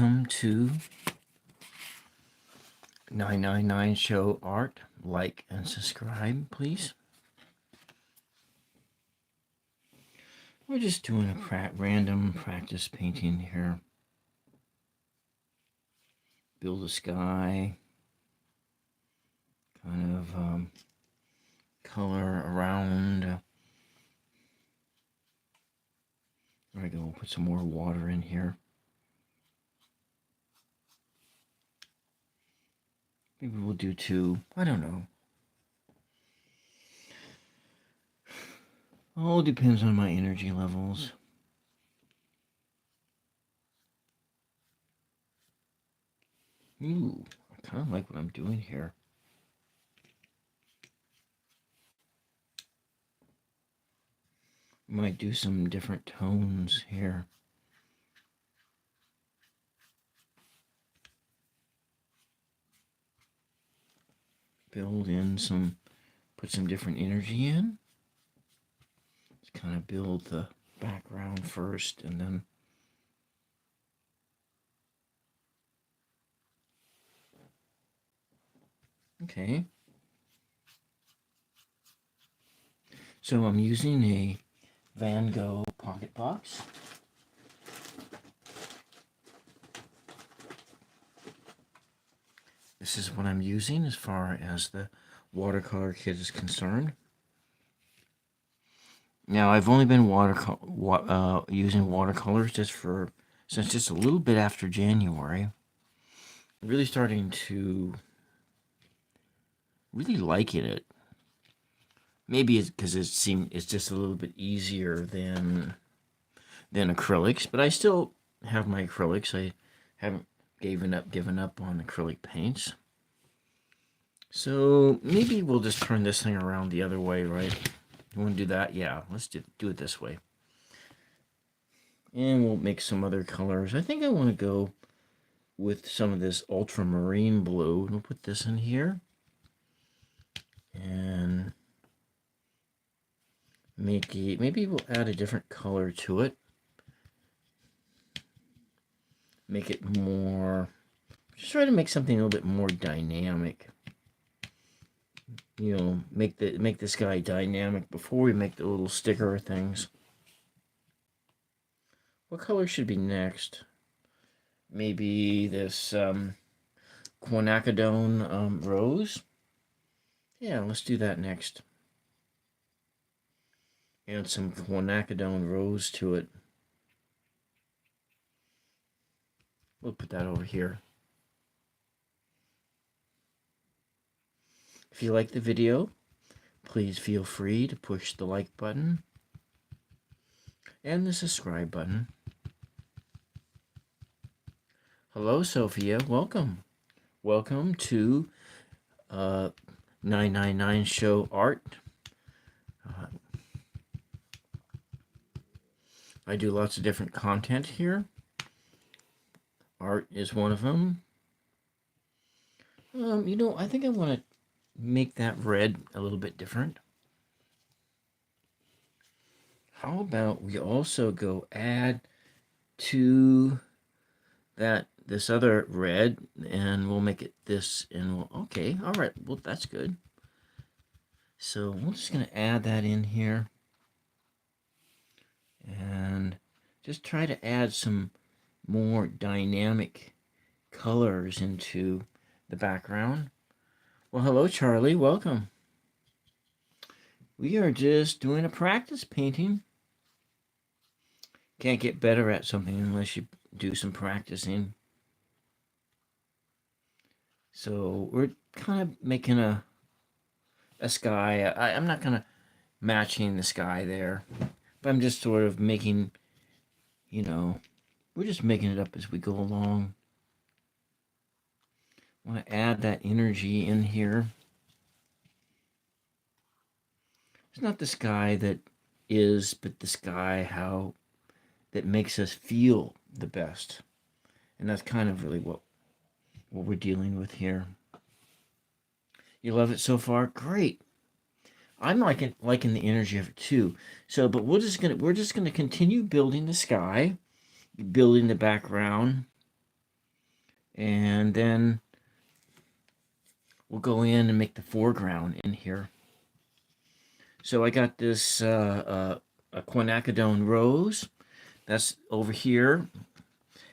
welcome to 999 Show Art. Like and subscribe, please. We're just doing a random practice painting here. Build a sky, kind of color around. There we go. We'll put some more water in here. Maybe we'll do two. I don't know. All depends on my energy levels. Ooh, I kind of like what I'm doing here. Might do some different tones here. Build in some, put some different energy in. Let's kind of build the background first and then okay. So I'm using a Van Gogh pocket box. This is what I'm using as far as the watercolor kit is concerned. Now I've only been using watercolors since just a little bit after January. Really starting to really liking it. Maybe it's because it's just a little bit easier than acrylics, but I still have my acrylics. I haven't given up on acrylic paints. So maybe we'll just turn this thing around the other way, right? You want to do that? Yeah, let's do it this way. And we'll make some other colors. I think I want to go with some of this ultramarine blue. We'll put this in here. And maybe we'll add a different color to it. Make it more, just try to make something a little bit more dynamic. You know, make this guy dynamic before we make the little sticker things. What color should be next? Maybe this quinacridone rose. Yeah, let's do that next. Add some quinacridone rose to it. We'll put that over here. If you like the video, please feel free to push the like button and the subscribe button. Hello, Sophia. Welcome. Welcome to 999 Show Art. I do lots of different content here. Art is one of them. You know, I think I want to make that red a little bit different. How about we also go add to this other red, and we'll make it this, and we'll, okay, all right, well, that's good. So we're just going to add that in here and just try to add some more dynamic colors into the background. Well, hello, Charlie. Welcome. We are just doing a practice painting. Can't get better at something unless you do some practicing. So we're kind of making a sky. I'm not kind of matching the sky there, but I'm just sort of making, you know, we're just making it up as we go along. I want to add that energy in here. It's not the sky that is, but the sky that makes us feel the best. And that's kind of really what we're dealing with here. You love it so far? Great. I'm liking the energy of it too. So, but we're just gonna continue building the sky, building the background. And then we'll go in and make the foreground in here. So I got this a quinacridone rose. That's over here.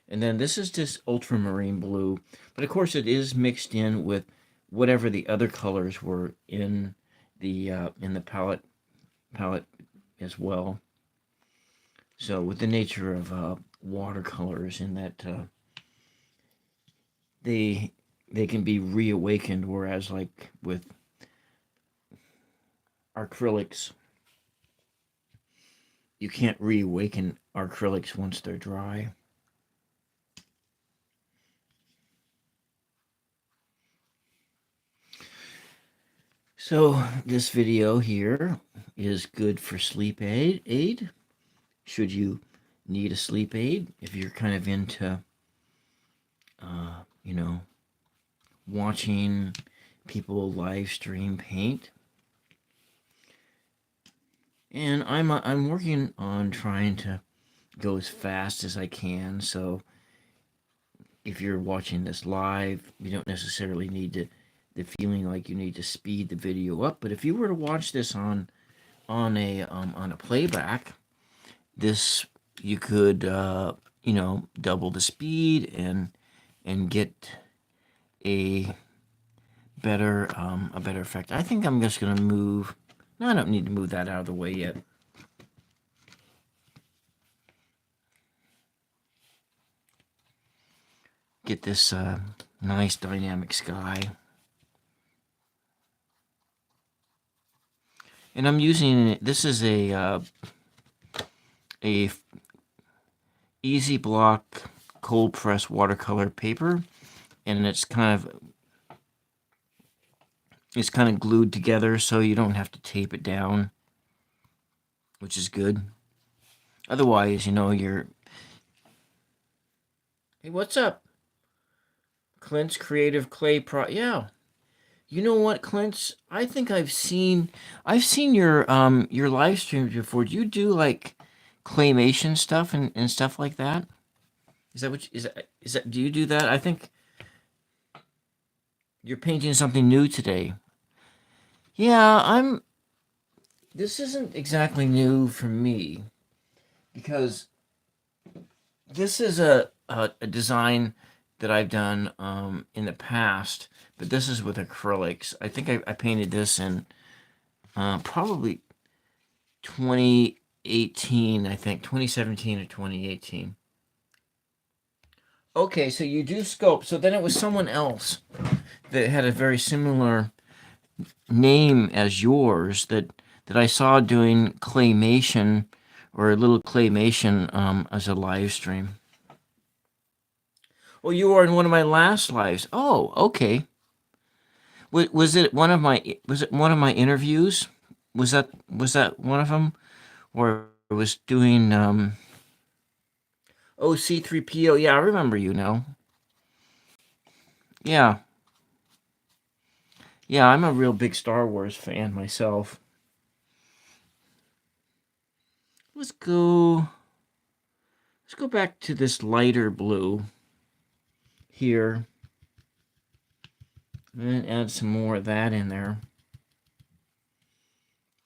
And then this is just ultramarine blue. But of course it is mixed in with whatever the other colors were in the palette as well. So with the nature of watercolors in that they can be reawakened, whereas like with acrylics, you can't reawaken acrylics once they're dry. So this video here is good for sleep aid. Should you need a sleep aid, if you're kind of into, you know, watching people live stream paint. And I'm working on trying to go as fast as I can. So if you're watching this live, you don't necessarily need the feeling like you need to speed the video up. But if you were to watch this on a playback, this you could you know, double the speed and get a better effect. I think I'm just gonna move. No, I don't need to move that out of the way yet. Get this nice dynamic sky. And I'm using, this is a easy block cold press watercolor paper, and it's kind of glued together, so you don't have to tape it down, which is good. Otherwise, you know, you're... Hey, what's up? Clint's Creative Clay Yeah. You know what, Clint? I think I've seen your live streams before. Do you do like claymation stuff and stuff like that? Is that what is that do you do that? I think you're painting something new today. Yeah, this isn't exactly new for me because this is a design that I've done in the past, but this is with acrylics. I think I painted this in probably 2018, I think 2017 or 2018. Okay, so you do scope. So then it was someone else that had a very similar name as yours that I saw doing claymation or a little claymation as a live stream. Oh, you were in one of my last lives. Oh, okay. Was it one of my interviews? Was that one of them, or it was doing oh, C3PO? Yeah, I remember you now. Yeah, yeah, I'm a real big Star Wars fan myself. Let's go. Let's go back to this lighter blue here and add some more of that in there.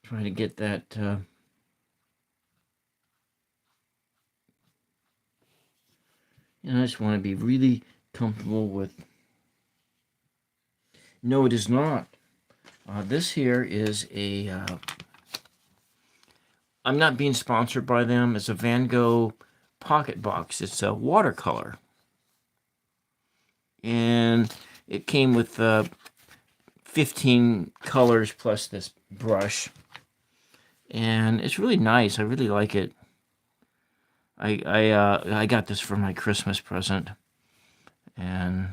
Try to get that. I just want to be really comfortable with. No, it is not. This here is a. I'm not being sponsored by them. It's a Van Gogh pocket box. It's a watercolor. And it came with 15 colors plus this brush. And it's really nice. I really like it. I got this for my Christmas present. And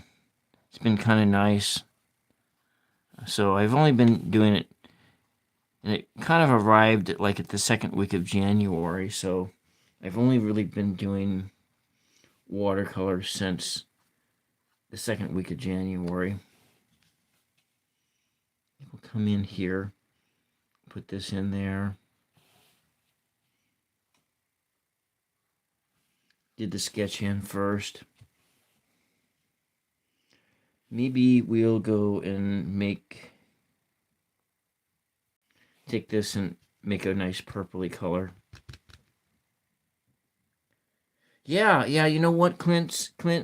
it's been kind of nice. So I've only been doing it, and it kind of arrived at the second week of January. So I've only really been doing watercolor since the second week of January. We'll come in here, put this in there. Did the sketch in first. maybe we'll go and take this and make a nice purpley color. Yeah, yeah, you know what, Clint, or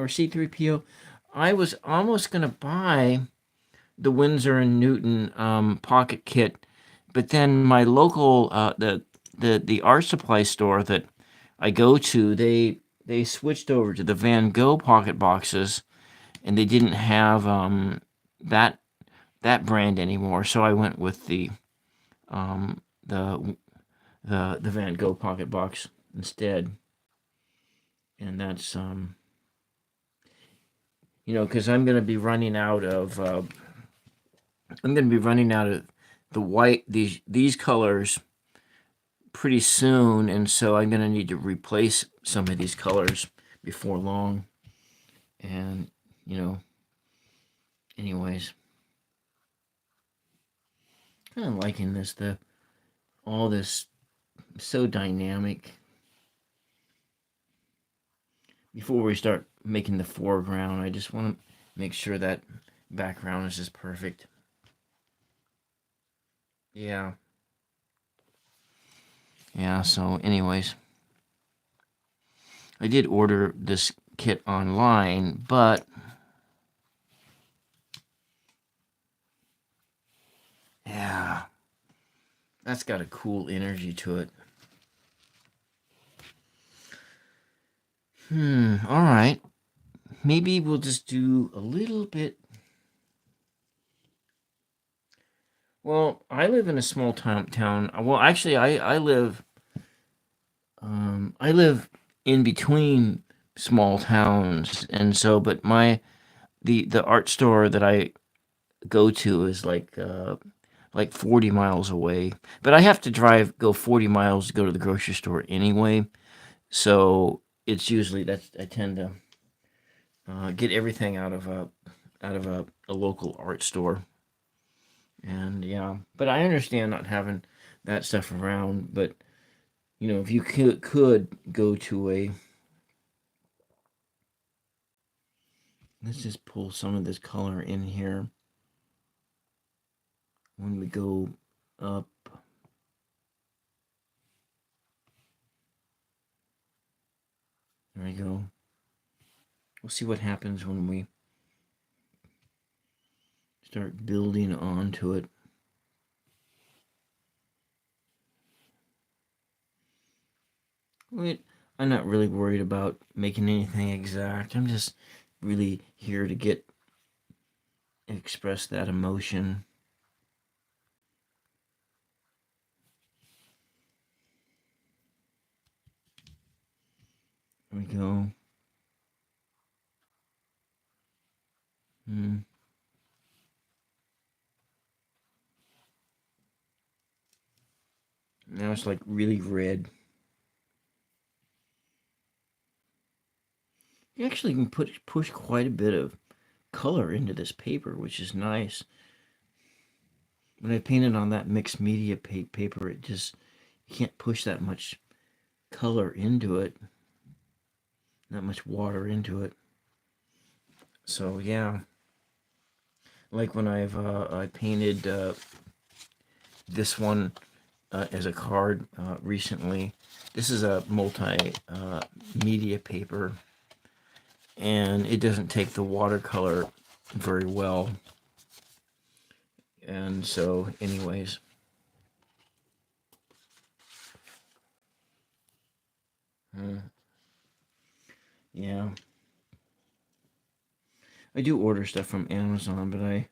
C3PO, I was almost gonna buy the Winsor and Newton pocket kit, but then my local the art supply store that I go to, they switched over to the Van Gogh pocket boxes, and they didn't have that that brand anymore. So I went with um, the the Van Gogh pocket box instead, and that's because I'm gonna be running out of the white these colors pretty soon, and so I'm gonna need to replace some of these colors before long. And you know, anyways, kind of liking the all this so dynamic. Before we start making the foreground, I just want to make sure that background is just perfect. Yeah. Yeah, so anyways, I did order this kit online, but yeah, that's got a cool energy to it. All right. Maybe we'll just do a little bit. Well, I live in a small town. Well, actually, I live in between small towns, and so, but the art store that I go to is like 40 miles away. But I have to go 40 miles to go to the grocery store anyway. So it's usually that I tend to get everything out of a local art store. And yeah, but I understand not having that stuff around. But if you could go to a, let's just pull some of this color in here when we go up. There we go. We'll see what happens when we start building onto it. Wait, I'm not really worried about making anything exact. I'm just really here to express that emotion. There we go. Hmm. Now it's like really red. You actually can push quite a bit of color into this paper, which is nice. When I painted on that mixed media paper, you can't push that much color into it, not much water into it. So yeah, like when I painted this one as a card recently. This is a multi media paper, and it doesn't take the watercolor very well. And so, anyways, yeah, I do order stuff from Amazon, but I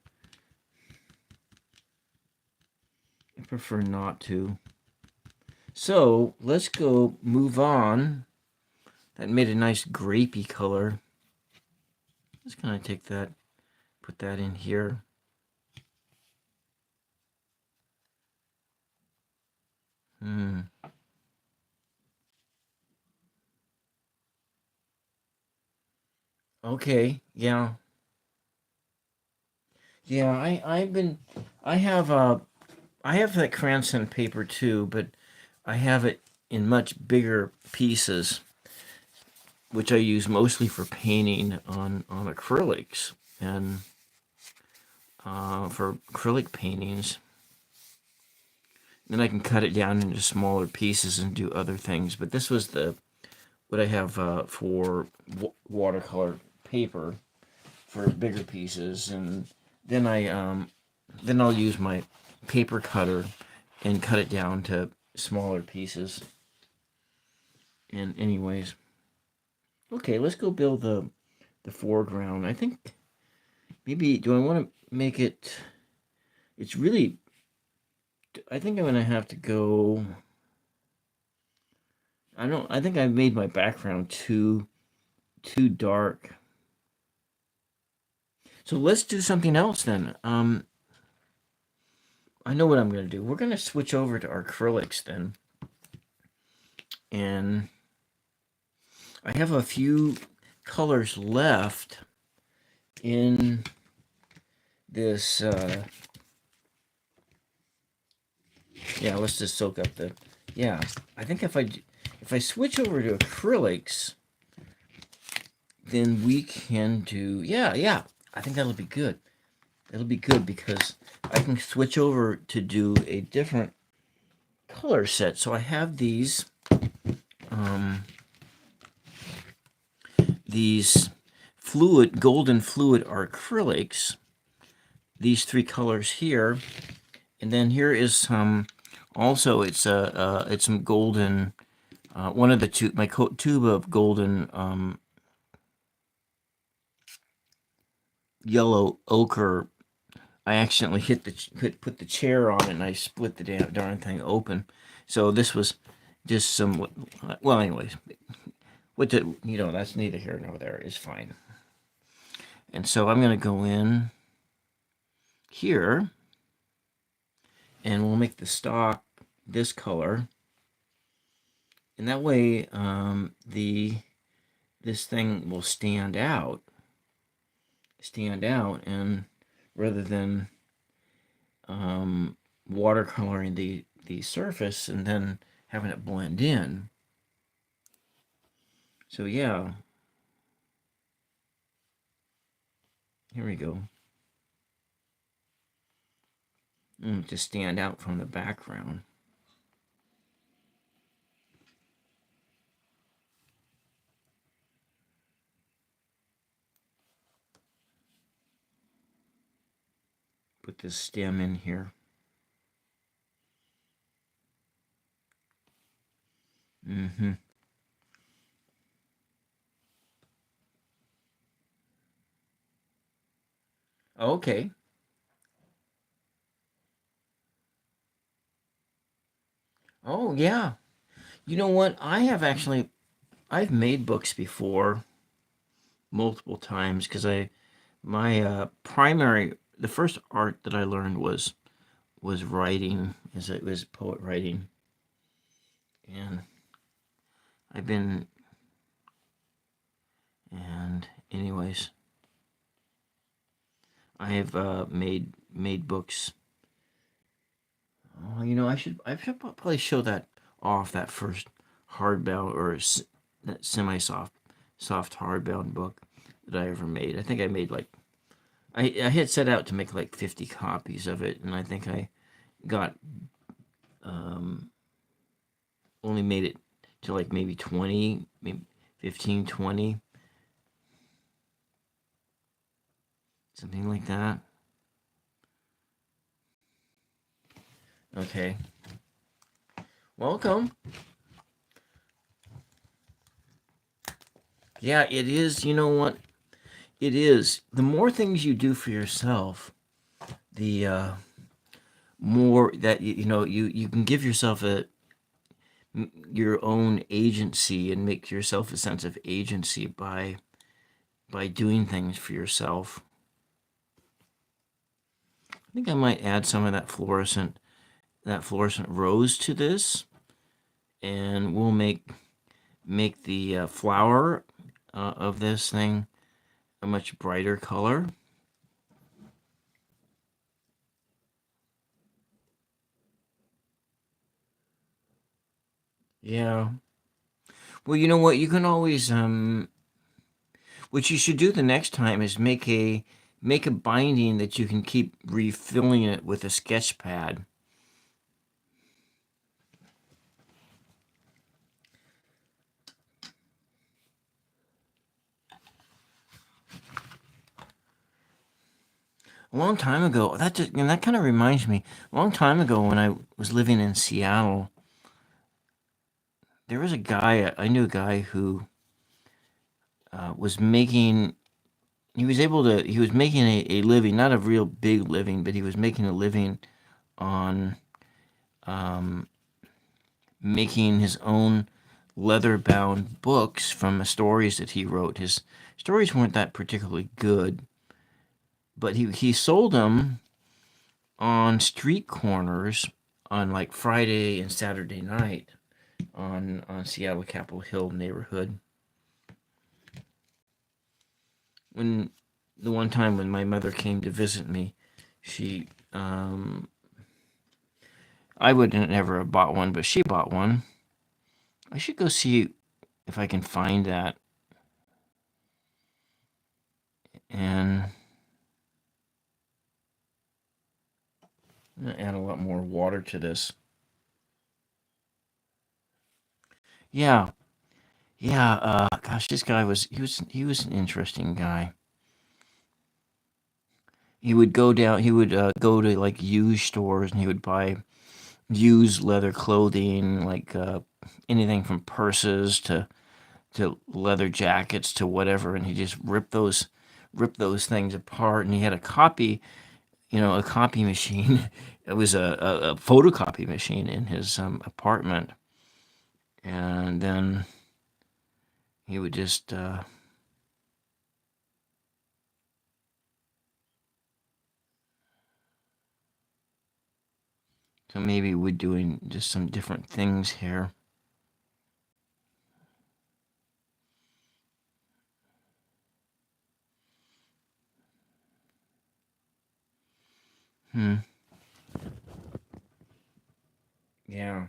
prefer not to. So let's go move on. That made a nice grapey color. Just gonna take that, put that in here. Okay, yeah. Yeah, I have I have that crayon paper too, but I have it in much bigger pieces. which I use mostly for painting on acrylics and for acrylic paintings. Then I can cut it down into smaller pieces and do other things. But this was what I have for watercolor paper for bigger pieces, and then then I'll use my paper cutter and cut it down to smaller pieces. And anyways, okay, let's go build the foreground. I think maybe do I want to make it? It's really. I think I'm gonna have to go. I don't. I think I've made my background too dark. So let's do something else then. I know what I'm gonna do. We're gonna switch over to our acrylics then, and I have a few colors left in this. Yeah, let's just soak up the. Yeah, I think if I switch over to acrylics, then we can do. Yeah. I think that'll be good. It'll be good because I can switch over to do a different color set. So I have these golden fluid acrylics, these three colors here, and then here is some. Also, it's some golden. One of the two, my tube of golden yellow ochre. I accidentally put the chair on it, and I split the darn thing open. So this was just some. Well, anyways, that's neither here nor there. It's fine. And so I'm going to go in here, and we'll make the stock this color, and that way this thing will stand out, and rather than watercoloring the surface and then having it blend in. So yeah, here we go. To stand out from the background. Put this stem in here. Okay. Oh yeah. You know what? I've made books before multiple times because my primary, the first art that I learned was writing, as it was poet writing, and anyways, I have made books. Oh, I should probably show that off, that first hardbound or that soft hardbound book that I ever made. I think I made I had set out to make like 50 copies of it, and I think I got only made it to like maybe 20, maybe 15, 20, something like that. Okay. Welcome. Yeah, it is. You know what? It is. The more things you do for yourself, the more that you can give yourself your own agency and make yourself a sense of agency by doing things for yourself. I think I might add some of that fluorescent rose to this, and we'll make the flower of this thing a much brighter color. Yeah. Well, you know what? You can always what you should do the next time is make a binding that you can keep refilling it with a sketch pad. A long time ago, that kind of reminds me. A long time ago, when I was living in Seattle, there was a guy. I knew a guy who was making. He was able to. He was making a living, not a real big living, but he was making a living on um, making his own leather-bound books from the stories that he wrote. His stories weren't that particularly good, but he sold them on street corners on like Friday and Saturday night on Seattle Capitol Hill neighborhood. When the one time when my mother came to visit me, she I would never have bought one, but she bought one. I should go see if I can find that and I'm gonna add a lot more water to this. Yeah, yeah. Gosh, this guy was an interesting guy. He would go down. He would go to like used stores and he would buy used leather clothing, like anything from purses to leather jackets to whatever, and he just ripped those things apart. And he had a copy, a copy machine. It was a photocopy machine in his apartment, and then he would just so maybe we're doing just some different things here. Hmm. Yeah.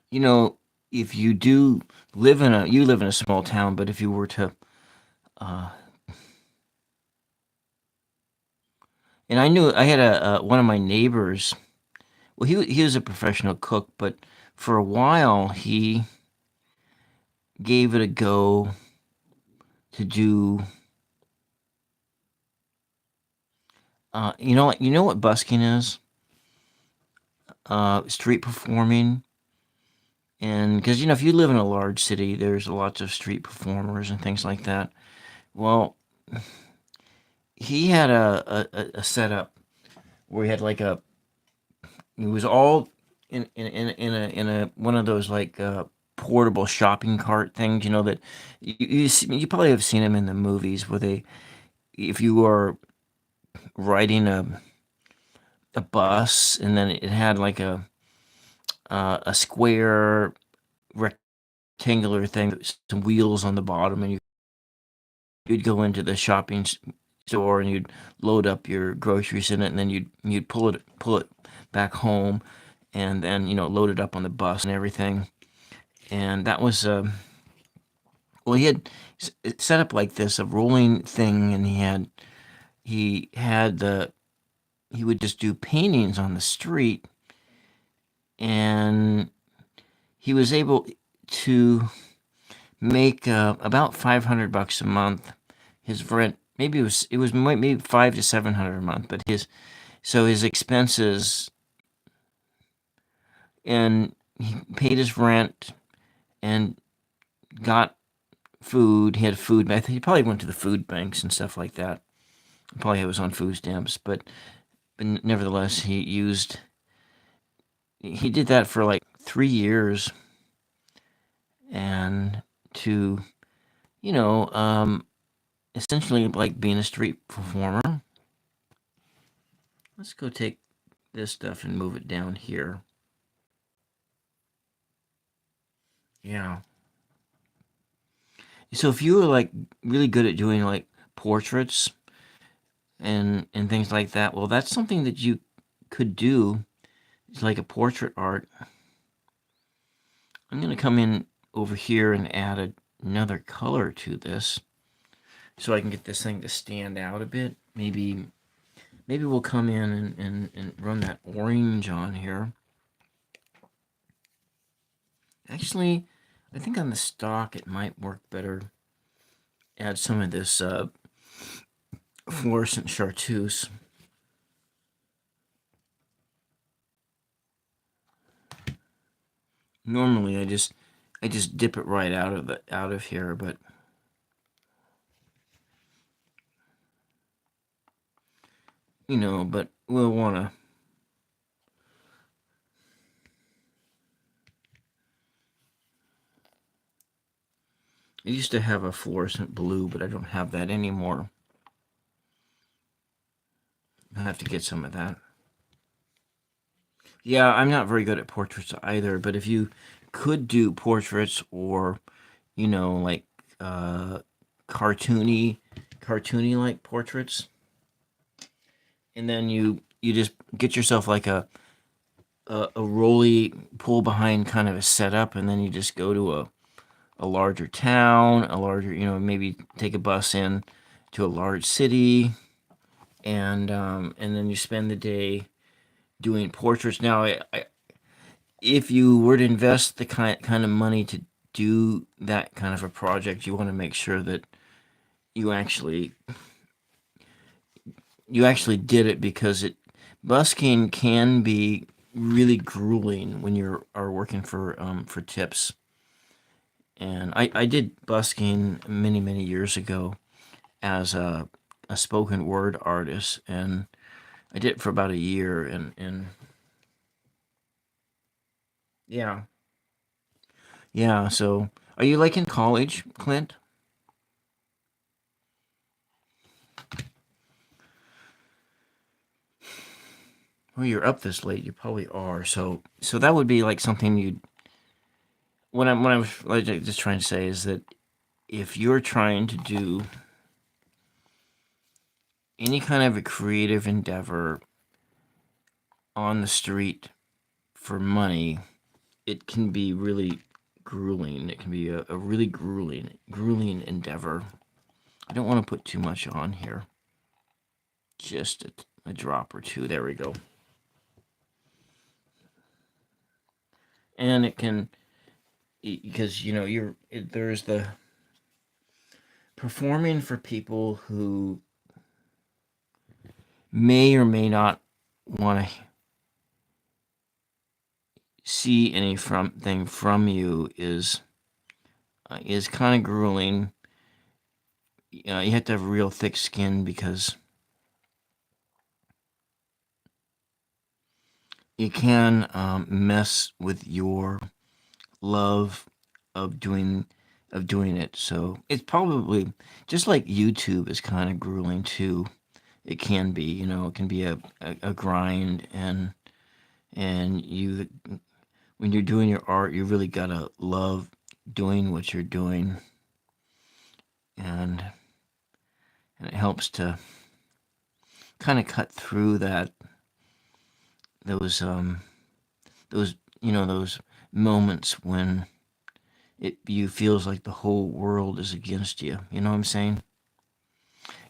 You know, if you do you live in a small town, but if you were to, uh, and I knew I had one of my neighbors. Well, he was a professional cook, but for a while he gave it a go to do. You know what busking is? Street performing, and because if you live in a large city, there's lots of street performers and things like that. Well, he had a setup where he had like it was all in a one of those like portable shopping cart things, that you probably have seen them in the movies where if you are riding a bus and then it had like a square rectangular thing with some wheels on the bottom, and you'd go into the shopping store and you'd load up your groceries in it, and then you'd pull it back home, and then load it up on the bus and everything. And that was well, he had it set up like this, a rolling thing, and he would just do paintings on the street, and he was able to make about $500 a month. His rent, maybe it was maybe 500 to 700 a month, but his expenses, and he paid his rent and got food. He had food. I think he probably went to the food banks and stuff like that. Probably was on food stamps, but nevertheless, he did that for like 3 years, and to essentially like being a street performer. Let's go take this stuff and move it down here. Yeah. So if you were like really good at doing like portraits and things like that, well, that's something that you could do It's like a portrait art. I'm going to come in over here and add another color to this so I can get this thing to stand out a bit. Maybe we'll come in and run that orange on here. Actually, I think on the stock it might work better. Add some of this fluorescent chartreuse. Normally I just dip it right out of here, but but we'll want to. I used to have a fluorescent blue, but I don't have that anymore. I'll have to get some of that. Yeah, I'm not very good at portraits either, but if you could do portraits or, like cartoony like portraits, and then you just get yourself like a rolly pull behind kind of a setup, and then you just go to a larger town, a larger, maybe take a bus in to a large city, and then you spend the day doing portraits. Now, if you were to invest the kind of money to do that kind of a project, you want to make sure that you actually did it, because busking can be really grueling when you are working for tips. And I did busking many years ago as a spoken word artist, and I did it for about a year, and yeah. Yeah, so are you like in college, Clint? Well, you're up this late. You probably are. So that would be like something you'd. What I was like just trying to say is that if you're trying to do any kind of a creative endeavor on the street for money, it can be really grueling. It can be a really grueling endeavor. I don't want to put too much on here. Just a drop or two. There we go. And it can, because there's the performing for people who may or may not want to see anything from you is kind of grueling. You have to have real thick skin, because it can mess with your love of doing it. So it's probably just like YouTube is kind of grueling too. It can be, it can be a grind, and you, when you're doing your art, you really gotta love doing what you're doing, and it helps to kind of cut through those those moments when you feels like the whole world is against you. You know what I'm saying?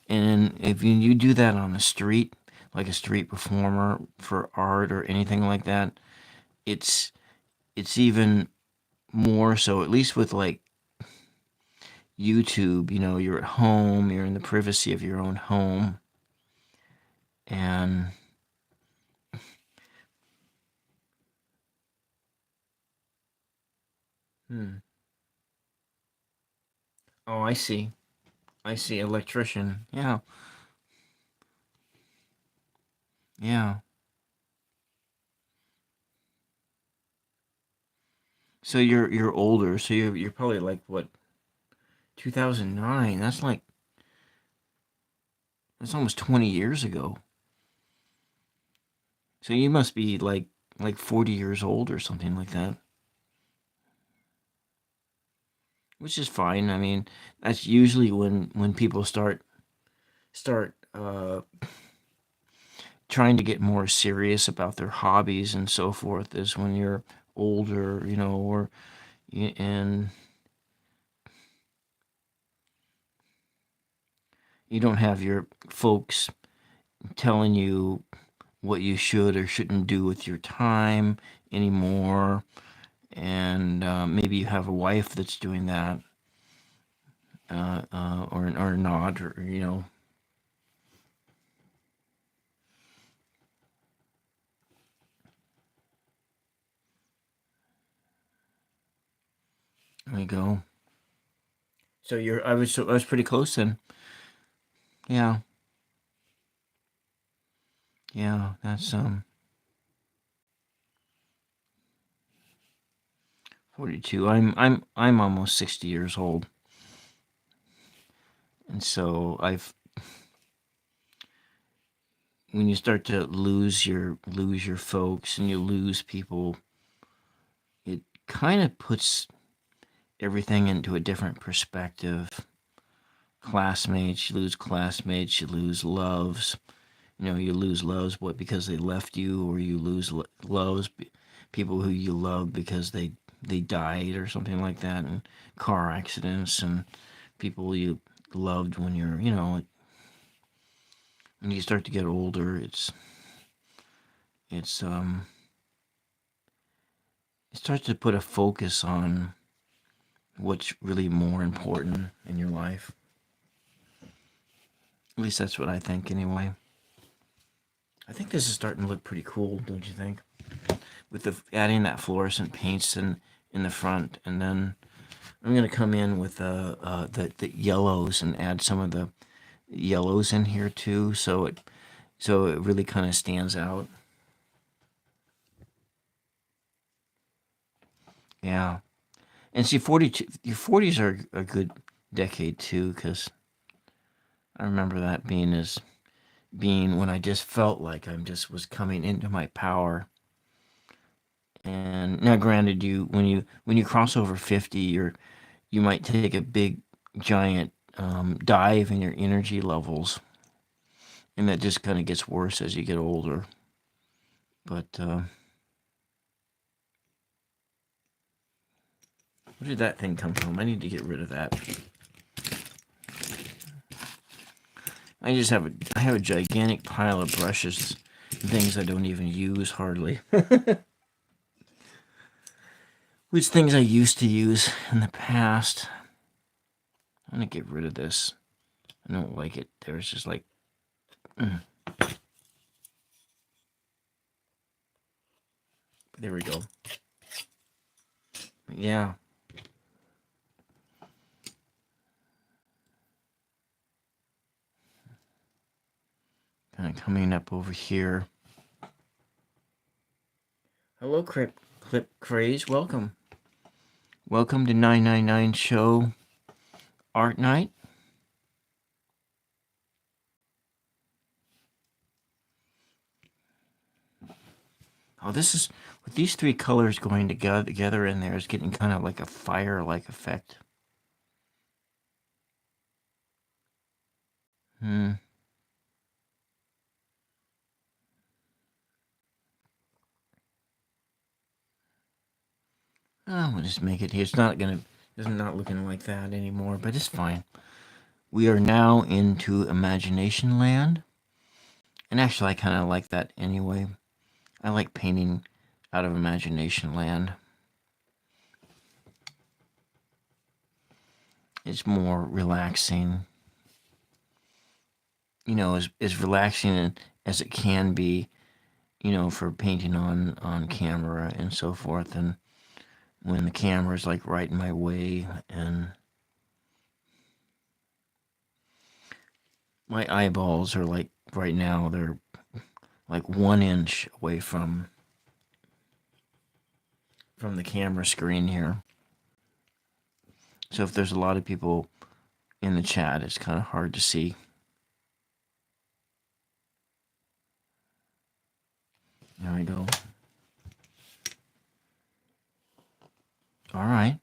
And if you do that on the street, like a street performer for art or anything like that, it's even more so, at least with like YouTube. You're at home, you're in the privacy of your own home, and hmm. Oh, I see. Electrician. Yeah. Yeah. So you're older. So you're probably like what, 2009. That's almost 20 years ago. So you must be like 40 years old or something like that. Which is fine. I mean, that's usually when people start trying to get more serious about their hobbies and so forth is when you're older, or and you don't have your folks telling you what you should or shouldn't do with your time anymore, and maybe you have a wife that's doing that, or not, or There you go. So I was pretty close then. Yeah, yeah. That's 42. I'm almost 60 years old, and so I've when you start to lose your folks and you lose people, it kind of puts everything into a different perspective. Classmates, you lose loves. You lose loves what because they left you, or you lose loves people who you love because they died or something like that, and car accidents, and people you loved when when you start to get older, it's it starts to put a focus on what's really more important in your life. At least that's what I think anyway. I think this is starting to look pretty cool, don't you think? With the adding that fluorescent paints in the front, and then I'm gonna come in with the yellows and add some of the yellows in here too, so it really kind of stands out. Yeah, and see, 42, your 40s are a good decade too, because I remember that being when I just felt like I just was coming into my power. And now, granted, when you cross over 50, you might take a big giant dive in your energy levels, and that just kind of gets worse as you get older. But where did that thing come from? I need to get rid of that. I have a gigantic pile of brushes, things I don't even use hardly. Which things I used to use in the past. I'm gonna get rid of this. I don't like it. There's just like. There we go. Yeah. Kind of coming up over here. Hello, Clip Craze. Welcome. Welcome to 999 Show Art Night. Oh, this is with these three colors going together in there is getting kind of like a fire-like effect. Hmm. Oh, we'll just make it here. It's not looking like that anymore, but it's fine. We are now into imagination land. And actually, I kind of like that anyway. I like painting out of imagination land. It's more relaxing. As relaxing as it can be, for painting on camera and so forth. And when the camera's like right in my way, and my eyeballs are like right now, they're like 1 inch away from the camera screen here. So if there's a lot of people in the chat, it's kind of hard to see. There we go. All right.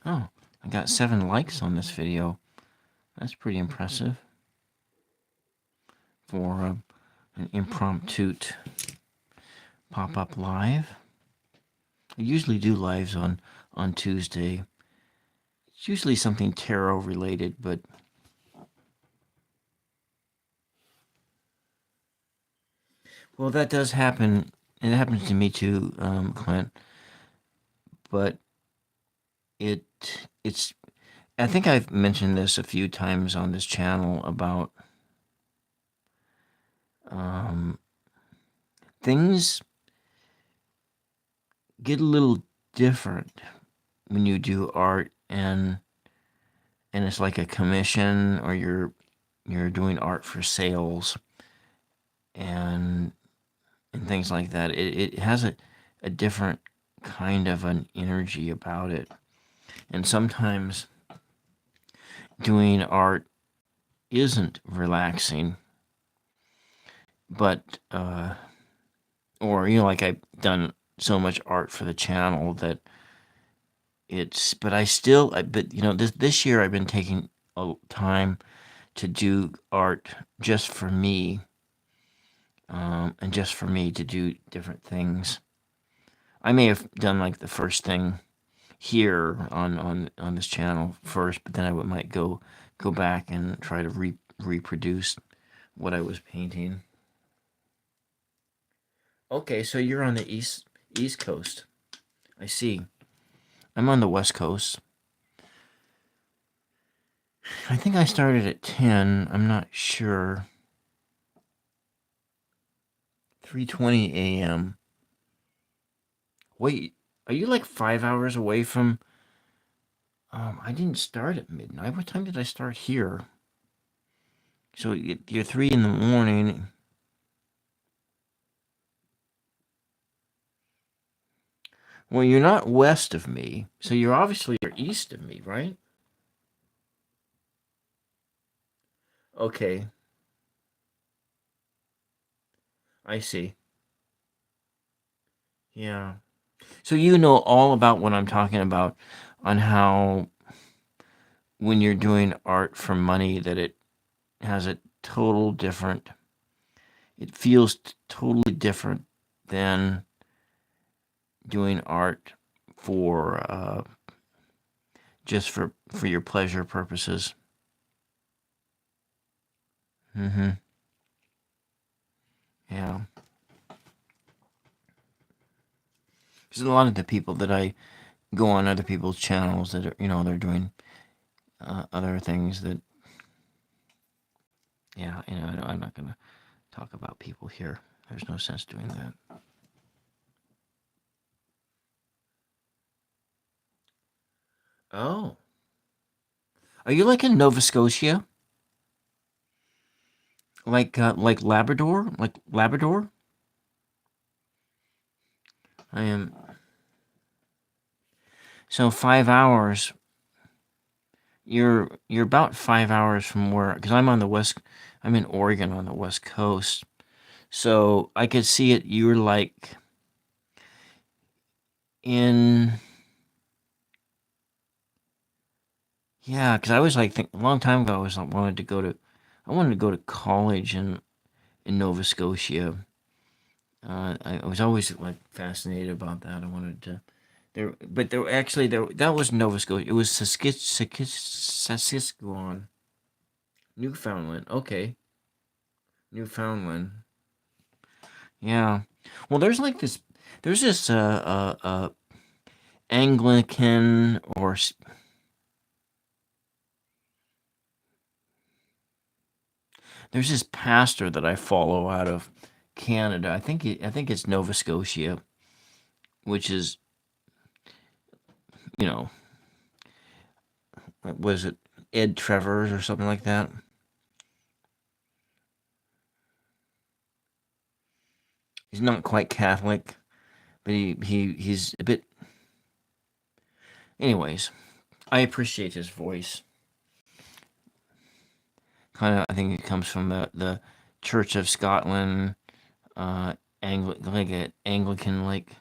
Oh, I got 7 likes on this video. That's pretty impressive. for an impromptu pop-up live. I usually do lives on Tuesday. It's usually something tarot related, but well, that does happen. It happens to me too, Clint. But it's. I think I've mentioned this a few times on this channel about things get a little different when you do art and it's like a commission or you're doing art for sales and things like that. It has a different kind of an energy about it. And sometimes doing art isn't relaxing, but or like I've done so much art for the channel that but this year I've been taking time to do art just for me, and just for me to do different things. I may have done like the first thing here on this channel first, but then I might go back and try to reproduce what I was painting. Okay, so you're on the east coast. I see. I'm on the west coast. I think I started at 10. I'm not sure. 3:20 a.m. Wait, are you like 5 hours away from? I didn't start at midnight. What time did I start here? So you're 3 in the morning. Well, you're not west of me, so you're east of me, right? Okay, I see. Yeah. So you know all about what I'm talking about on how when you're doing art for money that it has a total different it feels totally different than doing art for just for your pleasure purposes. Mm-hmm. Yeah. Because a lot of the people that I go on other people's channels that are, they're doing other things that, yeah, I'm not gonna talk about people here. There's no sense doing that. Oh, are you like in Nova Scotia? Like Labrador? Like Labrador? I am. So 5 hours. You're about 5 hours from where, because I'm on the west. I'm in Oregon on the west coast. So I could see it. You're like in. Yeah, because I was like a long time ago. I wanted to go to college in Nova Scotia. I was always like fascinated about that. I wanted to there that was Nova Scotia. It was Saskatchewan, Newfoundland. Okay, Newfoundland. Yeah. Well, there's this Anglican there's this pastor that I follow out of Canada. I think it's Nova Scotia, which is, you know, was it Ed Trevors or something like that? He's not quite Catholic, but he's a bit. Anyways, I appreciate his voice. Kind of, I think it comes from the Church of Scotland, like an Anglican like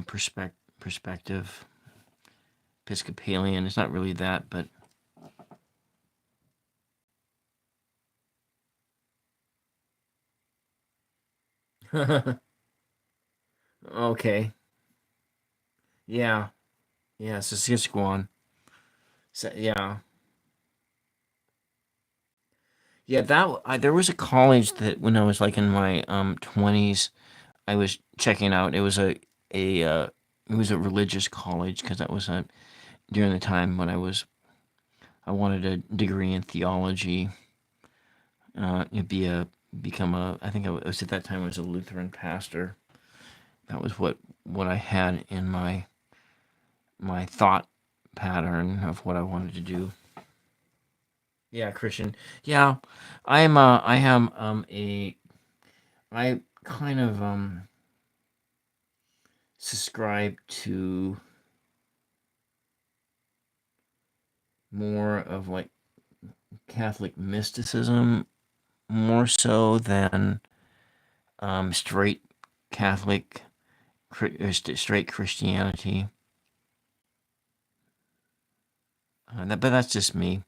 perspective. Episcopalian. It's not really that, but Okay. Yeah. Yeah, Saskatchewan. So, yeah. Yeah, there was a college that when I was like in my 20s, I was checking out. It was a it was a religious college because that was during the time when I wanted a degree in theology. It'd be a become a I think I was at that time I was a Lutheran pastor. That was what I had in my thought pattern of what I wanted to do. Yeah, Christian. Yeah, I am a I kind of subscribe to more of like Catholic mysticism more so than straight Catholic straight Christianity. But that's just me.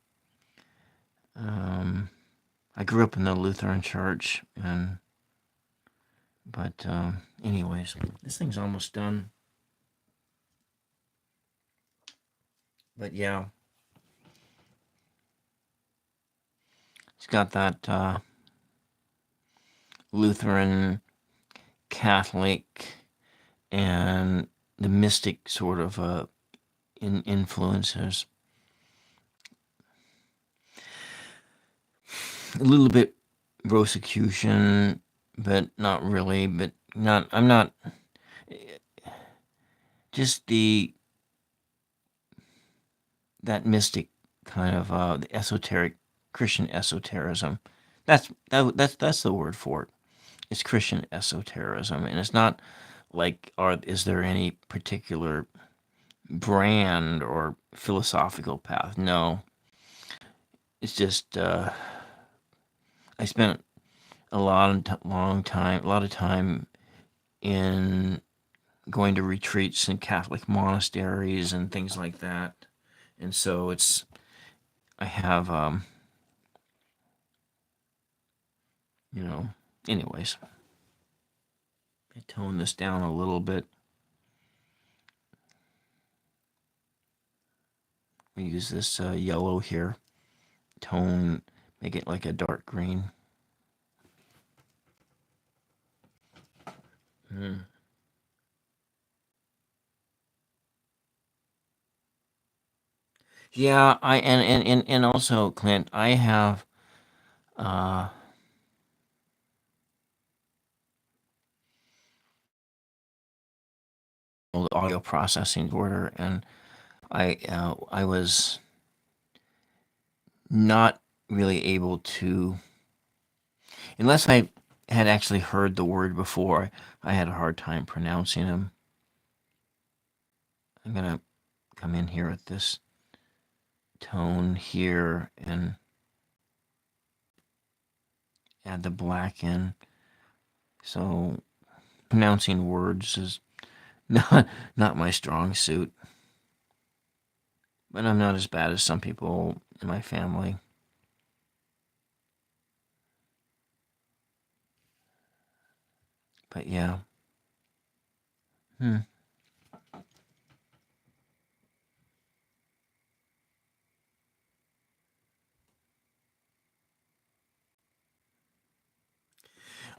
Um, I grew up in the Lutheran church, and but anyways, this thing's almost done. But yeah, it's got that Lutheran, Catholic, and the mystic sort of influences. A little bit Rosicrucian, but not really. But not. I'm not. Just that mystic kind of the esoteric Christian esotericism. That's the word for it. It's Christian esotericism, and it's not like is there any particular brand or philosophical path? No, it's just I spent a lot of time in going to retreats in Catholic monasteries and things like that, and so I have you know. Anyways, I tone this down a little bit. We use this yellow here. Tone, make it like a dark green. Mm. Yeah, and also Clint, I have uh audio processing disorder, and I was not really able to, unless I had actually heard the word before. I had a hard time pronouncing them. I'm gonna come in here at this tone here and add the black in. So pronouncing words is not my strong suit, but I'm not as bad as some people in my family. But yeah. Hmm.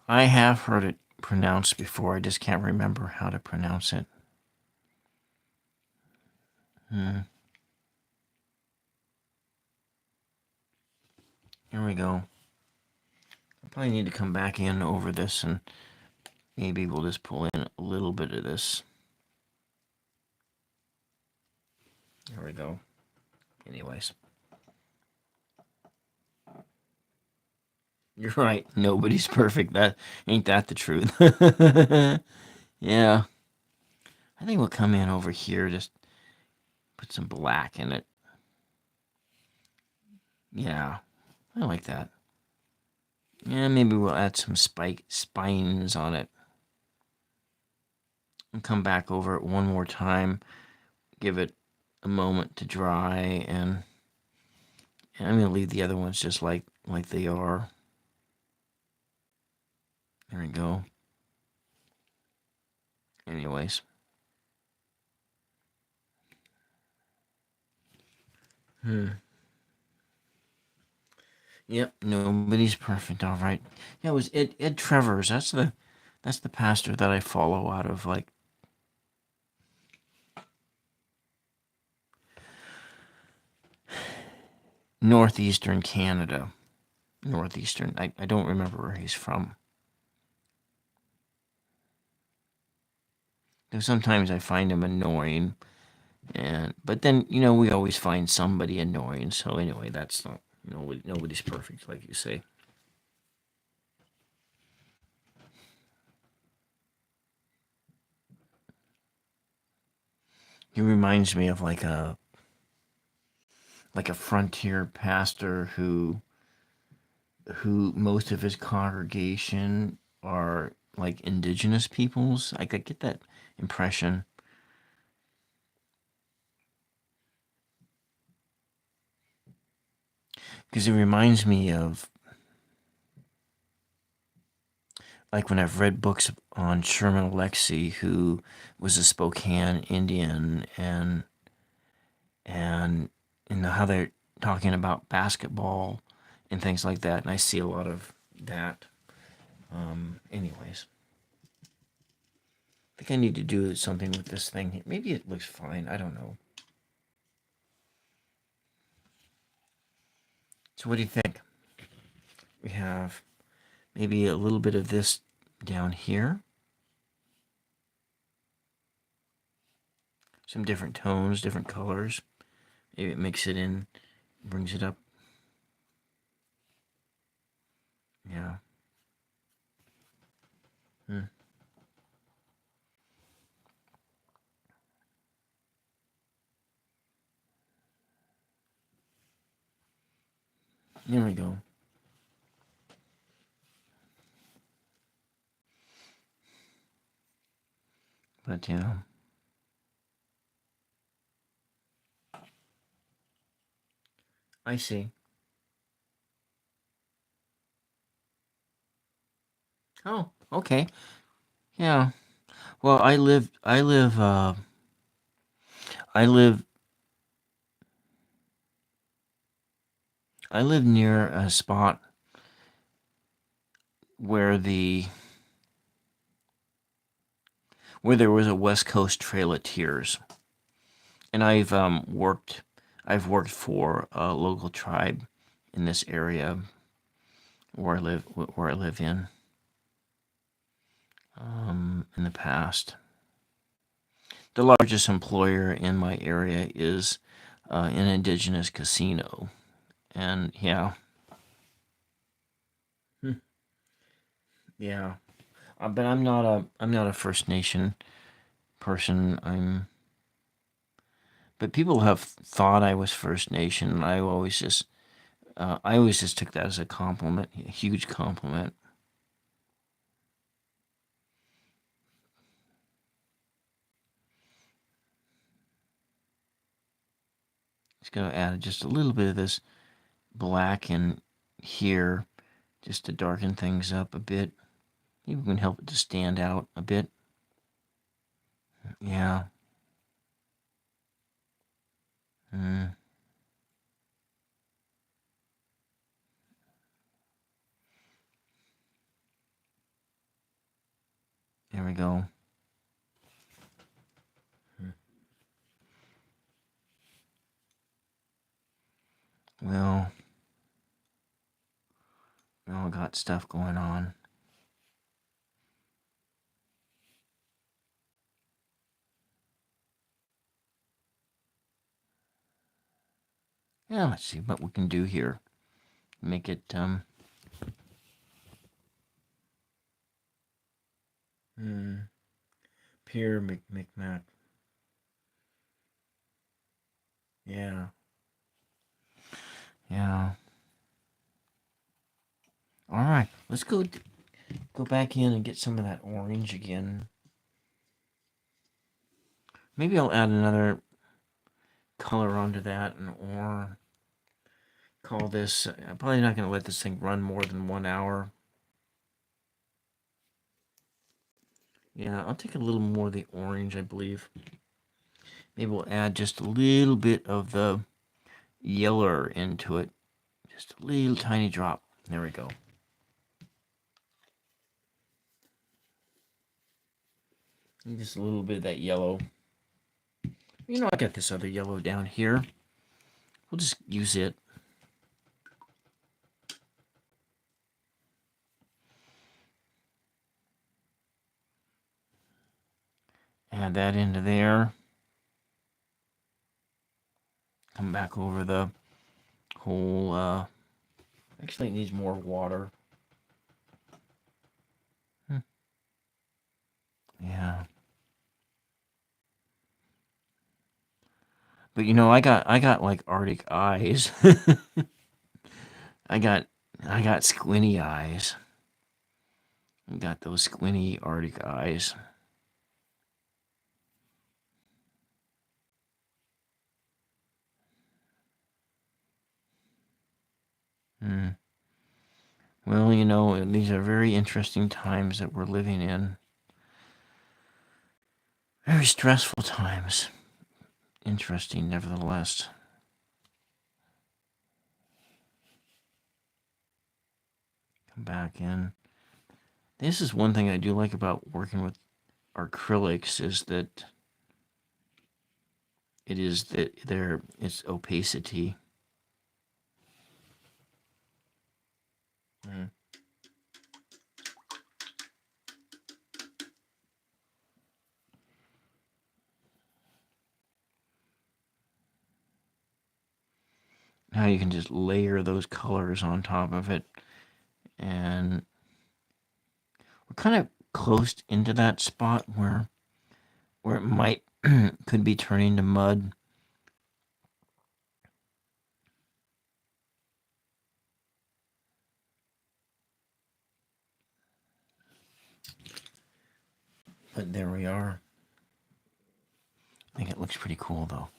I have heard it pronounced before. I just can't remember how to pronounce it. Hmm. Here we go. I probably need to come back in over this, and maybe we'll just pull in a little bit of this. There we go. Anyways. You're right. Nobody's perfect. That ain't that the truth. Yeah. I think we'll come in over here, just put some black in it. Yeah. I like that. Yeah, maybe we'll add some spines on it. And come back over it one more time. Give it a moment to dry, and I'm gonna leave the other ones just like they are. There we go. Anyways. Yep, nobody's perfect. All right. Yeah, it was Ed Travers. That's the pastor that I follow out of like northeastern Canada. Northeastern. I don't remember where he's from. Sometimes I find him annoying, but then we always find somebody annoying. So anyway, that's not nobody's perfect, like you say. He reminds me of like a frontier pastor who most of his congregation are like indigenous peoples. I could get that impression. Because it reminds me of like when I've read books on Sherman Alexie, who was a Spokane Indian, and how they're talking about basketball and things like that, and I see a lot of that. Anyways, I think I need to do something with this thing. Maybe it looks fine. I don't know. So what do you think? We have maybe a little bit of this down here. Some different tones, different colors. Maybe it makes it in, brings it up. Yeah. Hmm. There we go. But I see. Oh, okay. Yeah. Well, I live, I live near a spot where there was a West Coast Trail of Tears, and I've worked for a local tribe in this area where I live in the past. The largest employer in my area is an indigenous casino, and yeah, yeah. But I'm not a First Nation person. But people have thought I was First Nation. And I always just took that as a compliment, a huge compliment. Just gonna add just a little bit of this black in here, just to darken things up a bit. Maybe we can help it to stand out a bit. Yeah. Mm, there we go. Well, we all got stuff going on. Yeah, let's see what we can do here. Make it Pierre McMac. Yeah. Yeah. All right. Let's go back in and get some of that orange again. Maybe I'll add another color onto that, or call this. I'm probably not going to let this thing run more than 1 hour. Yeah, I'll take a little more of the orange, I believe. Maybe we'll add just a little bit of the yeller into it. Just a little tiny drop. There we go. And just a little bit of that yellow. You know, I got this other yellow down here. We'll just use it. Add that into there. Come back over the whole, actually it needs more water. Yeah. But you know, I got like Arctic eyes. I got I got squinty eyes. I got those squinty Arctic eyes. Hmm. Well, you know, these are very interesting times that we're living in. Very stressful times. Interesting, nevertheless. Come back in. This is one thing I do like about working with acrylics is that it's opacity. Mm. Now you can just layer those colors on top of it, and we're kind of close into that spot where it might could be turning to mud. But there we are. I think it looks pretty cool though.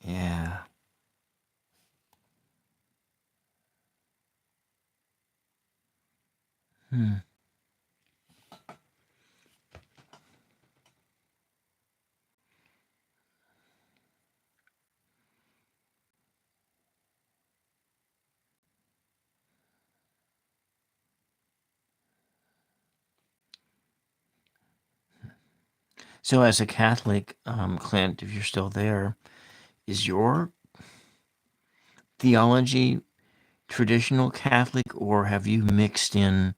Yeah. Hmm. So, as a Catholic, Clint, if you're still there, is your theology traditional Catholic, or have you mixed in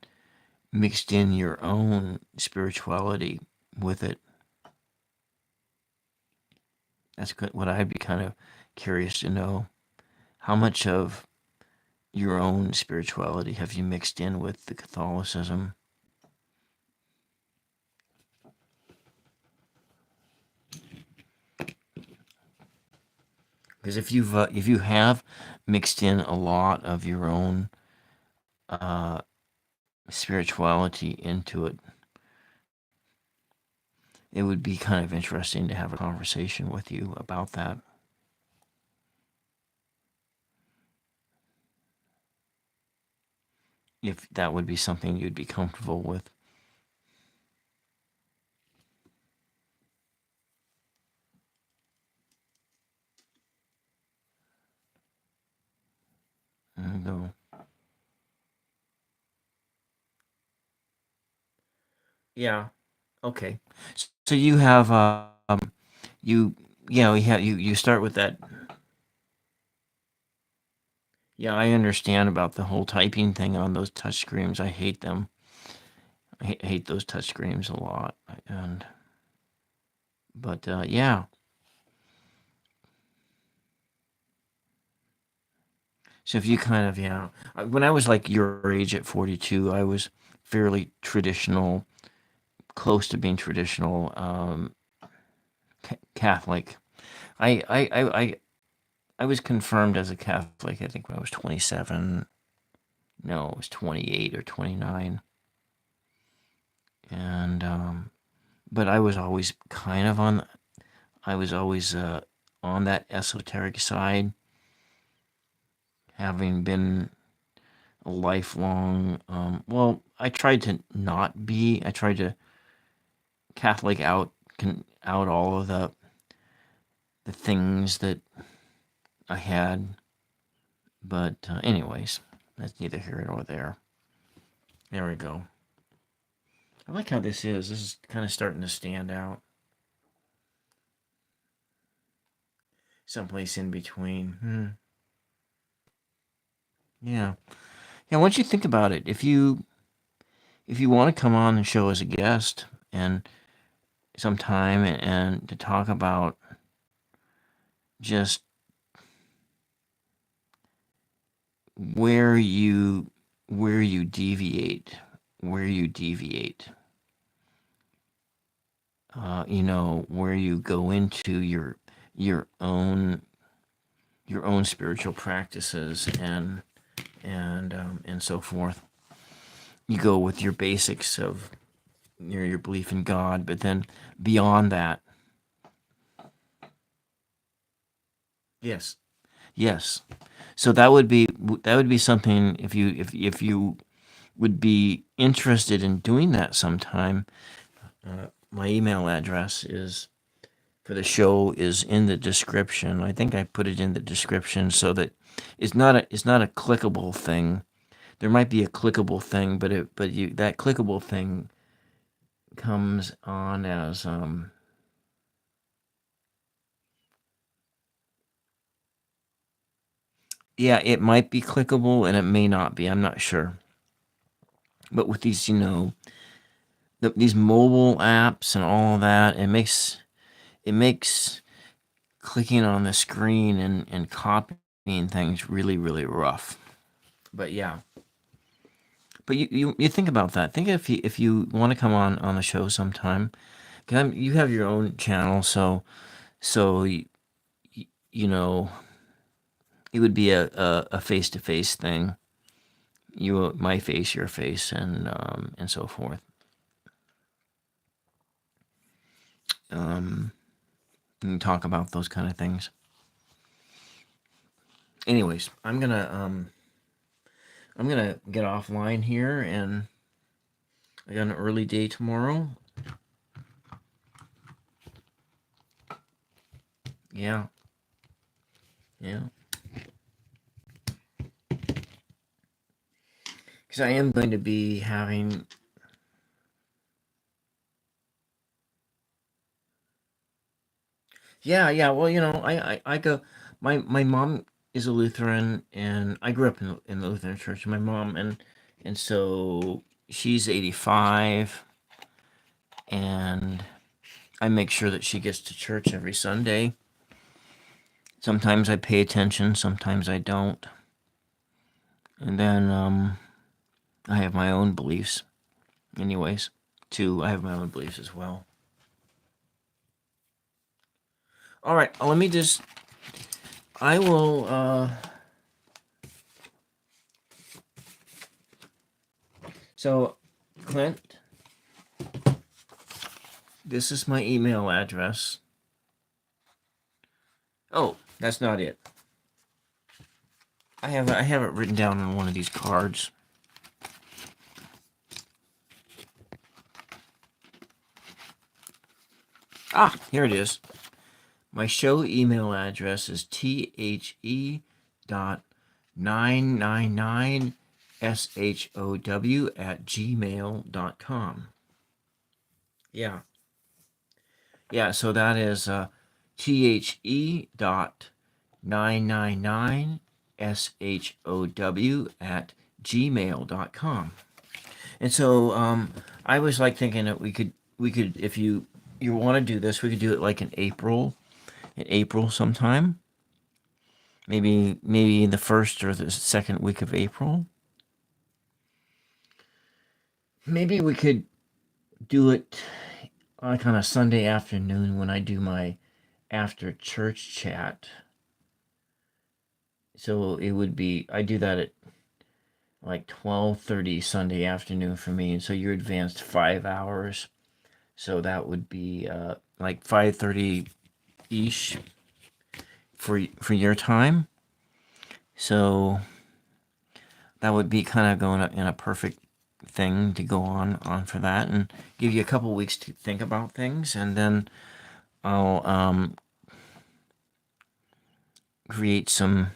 your own spirituality with it? That's good. What I'd be kind of curious to know. How much of your own spirituality have you mixed in with the Catholicism? Because if you have mixed in a lot of your own uh, spirituality into it, it would be kind of interesting to have a conversation with you about that. If that would be something you'd be comfortable with. No. Yeah. Okay. So you have you you start with that. Yeah, I understand about the whole typing thing on those touch screens. I hate them. I hate those touch screens a lot. And but yeah. So if you kind of when I was like your age at 42, I was fairly traditional, close to being traditional Catholic. I I I I I was confirmed as a Catholic. I think when I was 27. No, it was 28 or 29. And but I was always kind of on. I was always on that esoteric side. having been a lifelong, well, I tried to not be. I tried to Catholic out all of the things that I had, but anyways, that's neither here nor there. There we go. I like how this is. This is kind of starting to stand out. Someplace in between. Yeah. Yeah, once you think about it, if you want to come on the show as a guest and sometime and to talk about just where you where you deviate, where you deviate, where you go into your own spiritual practices and so forth. You go with your basics of your belief in God, but then beyond that, yes, yes. So that would be something if you would be interested in doing that sometime. My email address is for the show is in the description. I think I put it in the description so that it's not a clickable thing. There might be a clickable thing, but that clickable thing comes on as yeah, it might be clickable and it may not be. I'm not sure. But with these, these mobile apps and all of that, it makes clicking on the screen and copying things really, really rough. But yeah. But you think about that. Think if you want to come on the show sometime, 'cause you have your own channel, so you know it would be a face to face thing. My face, your face, and so forth. Um, and talk about those kind of things. Anyways, I'm gonna get offline here, and I got an early day tomorrow. Yeah, yeah. Because I am going to be having. Yeah, yeah. Well, I go. My mom is a Lutheran, and I grew up in the Lutheran church. My mom and so she's 85, and I make sure that she gets to church every Sunday. Sometimes I pay attention, sometimes I don't, and then I have my own beliefs. Anyways, too, I have my own beliefs as well. All right, let me just. I will. So, Clint, this is my email address. Oh, that's not it. I have it written down on one of these cards. Ah, here it is. My show email address is the.999show@gmail.com. Yeah. Yeah, so that is the.999show@gmail.com. And so I was like thinking that we could if you want to do this, we could do it like in April sometime. Maybe in the first or the second week of April. Maybe we could do it like on a Sunday afternoon when I do my after church chat. So it would be I do that at like 12:30 Sunday afternoon for me, and so you're advanced 5 hours. So that would be like 5:30 ish for your time. So that would be kind of going in a perfect thing to go on for that, and give you a couple weeks to think about things, and then I'll create some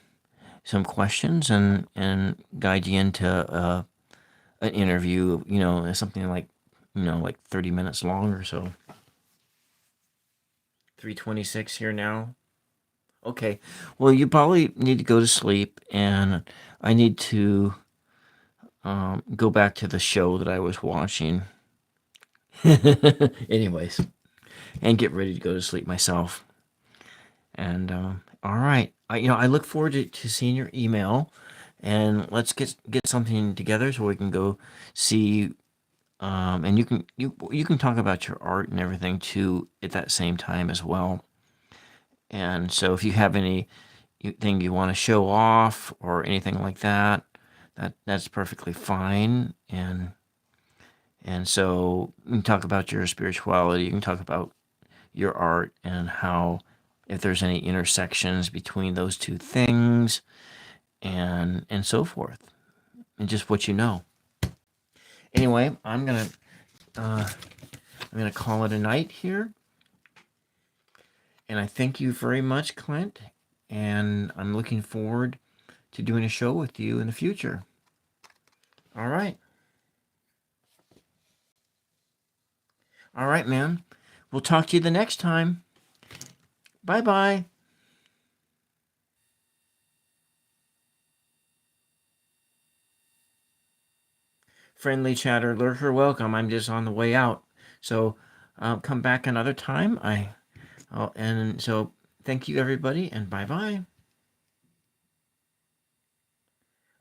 questions and guide you into an interview. Something like 30 minutes long or so. 3:26 here now. Okay. Well, you probably need to go to sleep, and I need to go back to the show that I was watching. Anyways, and get ready to go to sleep myself. And all right, I look forward to seeing your email, and let's get something together so we can go see. And you can talk about your art and everything too at that same time as well. And so if you have anything you want to show off or anything like that, that's perfectly fine. And so you can talk about your spirituality. You can talk about your art and how, if there's any intersections between those two things, and so forth, and just what you know. Anyway, I'm gonna call it a night here, and I thank you very much, Clint, and I'm looking forward to doing a show with you in the future. All right. All right, man. We'll talk to you the next time. Bye bye. Friendly chatter lurker, welcome. I'm just on the way out. So come back another time. And so thank you, everybody, and bye bye.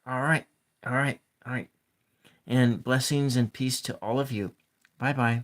All right. All right. All right. And blessings and peace to all of you. Bye bye.